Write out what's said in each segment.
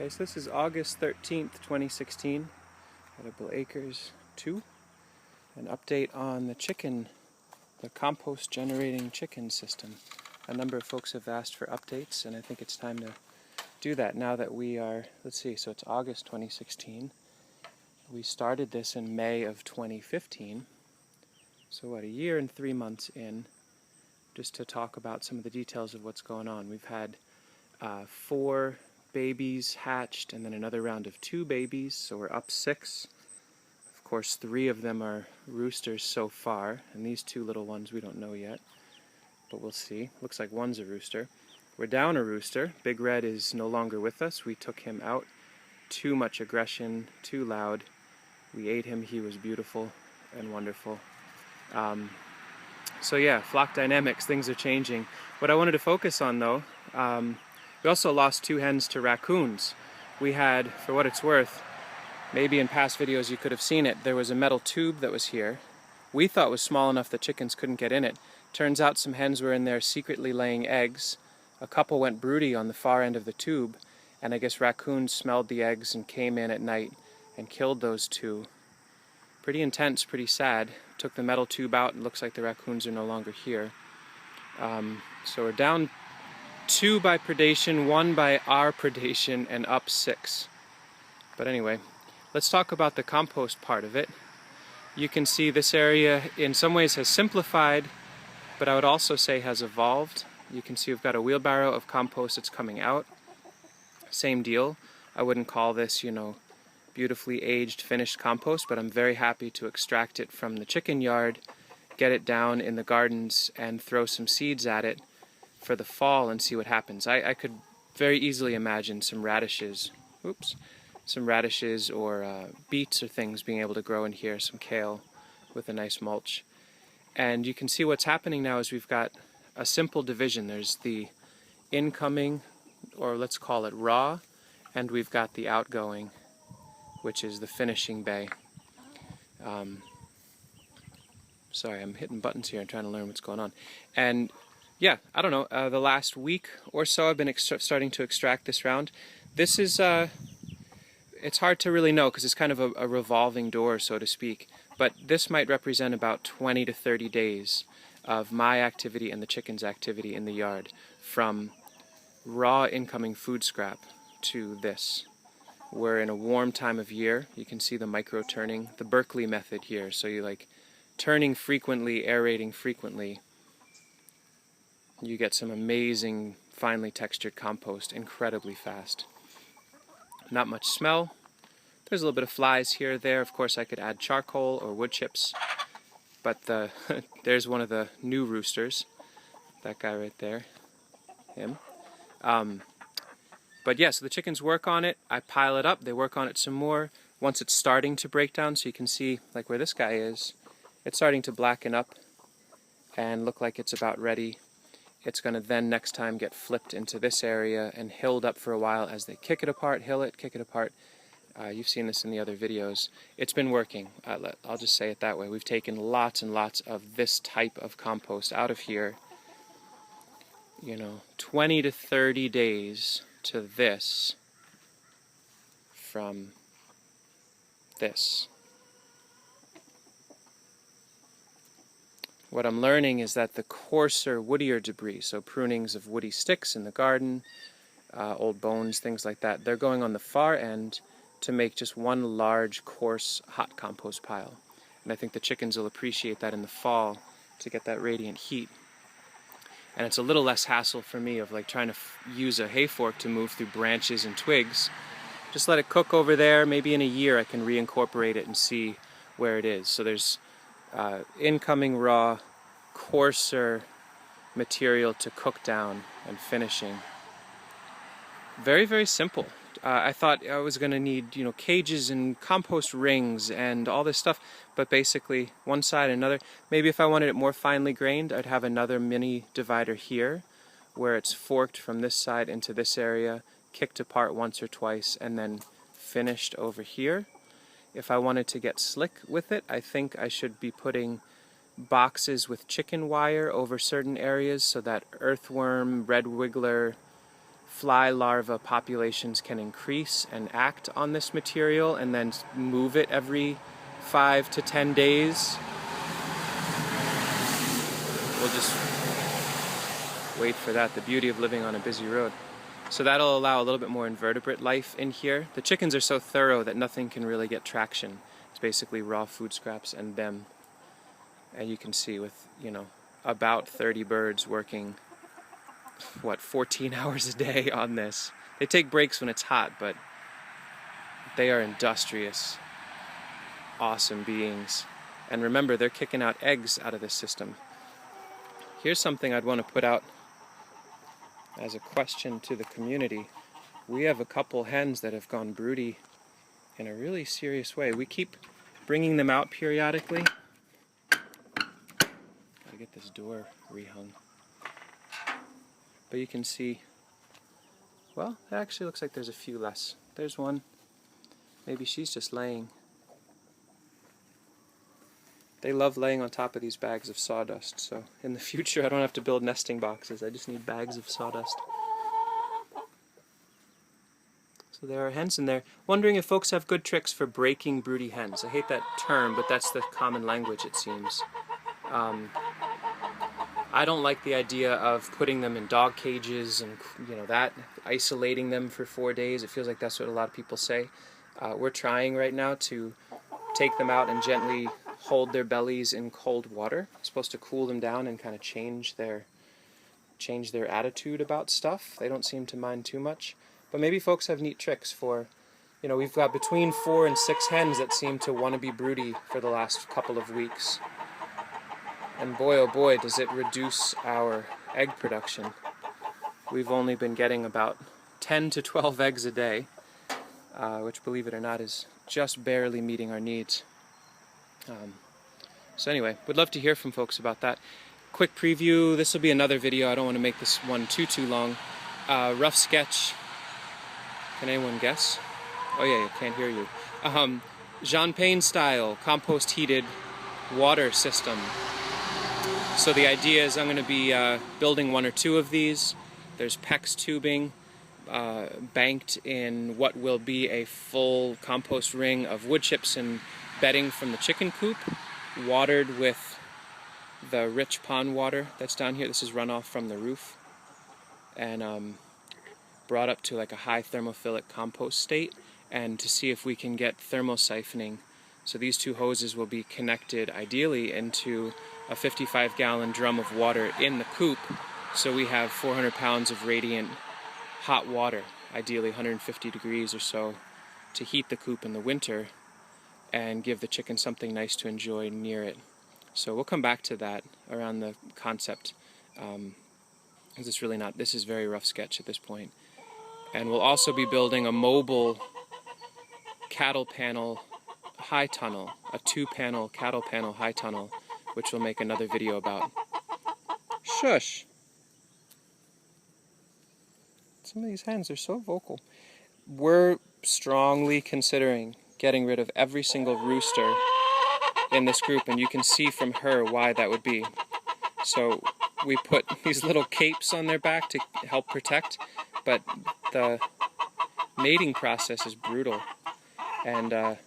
Okay, so this is August 13th, 2016, Edible Acres 2. An update on the compost generating chicken system. A number of folks have asked for updates, and I think it's time to do that now that we are, let's see, so it's August 2016. We started this in May of 2015, so what, a year and 3 months in, just to talk about some of the details of what's going on. We've had 4 babies hatched and then another round of 2 babies, so we're up 6. Of course, 3 of them are roosters so far, and these 2 little ones we don't know yet, but we'll see. Looks like one's a rooster. We're down a rooster. Big Red is no longer with us. We took him out. Too much aggression, too loud. We ate him. He was beautiful and wonderful. So yeah, flock dynamics, things are changing. What I wanted to focus on though, we also lost 2 hens to raccoons. We had, for what it's worth, maybe in past videos you could have seen it, there was a metal tube that was here. We thought it was small enough that chickens couldn't get in it. Turns out some hens were in there secretly laying eggs. A couple went broody on the far end of the tube, and I guess raccoons smelled the eggs and came in at night and killed those 2. Pretty intense, pretty sad. Took the metal tube out, and looks like the raccoons are no longer here. So we're down 2 by predation, 1 by our predation, and up 6. But anyway, let's talk about the compost part of it. You can see this area in some ways has simplified, but I would also say has evolved. You can see we've got a wheelbarrow of compost that's coming out. Same deal. I wouldn't call this, beautifully aged, finished compost, but I'm very happy to extract it from the chicken yard, get it down in the gardens, and throw some seeds at it for the fall and see what happens. I could very easily imagine some radishes, or beets or things being able to grow in here, some kale with a nice mulch. And you can see what's happening now is we've got a simple division. There's the incoming, or let's call it raw, and we've got the outgoing, which is the finishing bay. Sorry, I'm hitting buttons here and trying to learn what's going on. And yeah, I don't know, the last week or so I've been starting to extract this round. This is, it's hard to really know because it's kind of a revolving door, so to speak. But this might represent about 20 to 30 days of my activity and the chickens' activity in the yard, from raw incoming food scrap to this. We're in a warm time of year. You can see the micro turning, the Berkeley method here. So you turning frequently, aerating frequently. You get some amazing, finely textured compost incredibly fast. Not much smell. There's a little bit of flies here or there. Of course, I could add charcoal or wood chips. But there's one of the new roosters. That guy right there. Him. But yeah, so the chickens work on it. I pile it up. They work on it some more. Once it's starting to break down, so you can see like where this guy is, it's starting to blacken up and look like it's about ready. It's going to then next time get flipped into this area and hilled up for a while as they kick it apart, hill it, kick it apart. You've seen this in the other videos. It's been working. I'll just say it that way. We've taken lots and lots of this type of compost out of here. 20 to 30 days to this from this. What I'm learning is that the coarser, woodier debris, so prunings of woody sticks in the garden, old bones, things like that, they're going on the far end to make just one large, coarse, hot compost pile. And I think the chickens will appreciate that in the fall to get that radiant heat. And it's a little less hassle for me of trying to use a hay fork to move through branches and twigs. Just let it cook over there. Maybe in a year I can reincorporate it and see where it is. So there's incoming raw, coarser material to cook down and finishing. Very, very simple. I thought I was going to need, cages and compost rings and all this stuff, but basically one side, another. Maybe if I wanted it more finely grained, I'd have another mini divider here where it's forked from this side into this area, kicked apart once or twice, and then finished over here. If I wanted to get slick with it, I think I should be putting boxes with chicken wire over certain areas so that earthworm, red wiggler, fly larva populations can increase and act on this material and then move it every 5 to 10 days. We'll just wait for that, the beauty of living on a busy road. So that'll allow a little bit more invertebrate life in here. The chickens are so thorough that nothing can really get traction. It's basically raw food scraps and them. And you can see with, you know, about 30 birds working, what, 14 hours a day on this. They take breaks when it's hot, but they are industrious, awesome beings. And remember, they're kicking out eggs out of this system. Here's something I'd want to put out as a question to the community. We have a couple hens that have gone broody in a really serious way. We keep bringing them out periodically. Gotta get this door rehung. But you can see, well, it actually looks like there's a few less. There's one. Maybe she's just laying. They love laying on top of these bags of sawdust, so in the future I don't have to build nesting boxes, I just need bags of sawdust. So there are hens in there. Wondering if folks have good tricks for breaking broody hens. I hate that term, but that's the common language, it seems. I don't like the idea of putting them in dog cages and, you know, that, isolating them for 4 days. It feels like that's what a lot of people say. We're trying right now to take them out and gently hold their bellies in cold water. It's supposed to cool them down and kind of change their attitude about stuff. They don't seem to mind too much. But maybe folks have neat tricks for, you know, we've got between 4 and 6 hens that seem to want to be broody for the last couple of weeks. And boy, oh boy, does it reduce our egg production. We've only been getting about 10 to 12 eggs a day, which, believe it or not, is just barely meeting our needs. So anyway, would love to hear from folks about that. Quick preview, this will be another video, I don't want to make this one too long. Rough sketch, can anyone guess? Oh yeah, I can't hear you. Jean Pain style, compost heated water system. So the idea is I'm going to be building 1 or 2 of these. There's PEX tubing banked in what will be a full compost ring of wood chips and bedding from the chicken coop, watered with the rich pond water that's down here. This is runoff from the roof, and brought up to like a high thermophilic compost state, and to see if we can get thermosiphoning. So these 2 hoses will be connected ideally into a 55-gallon drum of water in the coop, so we have 400 pounds of radiant hot water, ideally 150 degrees or so, to heat the coop in the winter and give the chicken something nice to enjoy near it. So we'll come back to that around the concept. This is very rough sketch at this point. And we'll also be building a mobile cattle panel high tunnel, a 2-panel cattle panel high tunnel, which we'll make another video about. Shush! Some of these hens are so vocal. We're strongly considering getting rid of every single rooster in this group, and you can see from her why that would be. So we put these little capes on their back to help protect, but the mating process is brutal, and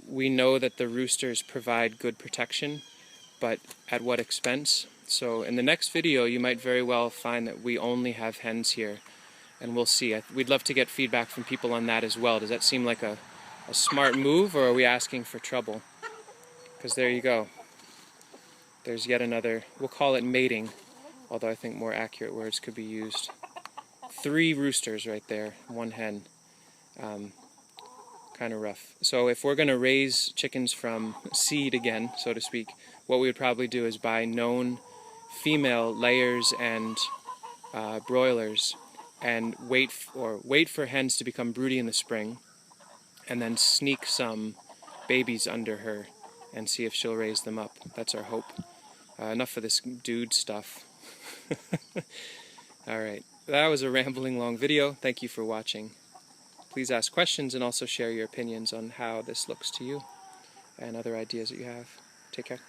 we know that the roosters provide good protection, but at what expense? So in the next video you might very well find that we only have hens here, and we'll see. We'd love to get feedback from people on that as well. Does that seem like a smart move, or are we asking for trouble? Because there you go. There's yet another, we'll call it mating, although I think more accurate words could be used. 3 roosters right there, 1 hen. Kind of rough. So if we're going to raise chickens from seed again, so to speak, what we would probably do is buy known female layers and broilers, and wait for hens to become broody in the spring, and then sneak some babies under her and see if she'll raise them up. That's our hope. Enough of this dude stuff. Alright, that was a rambling long video. Thank you for watching. Please ask questions and also share your opinions on how this looks to you and other ideas that you have. Take care.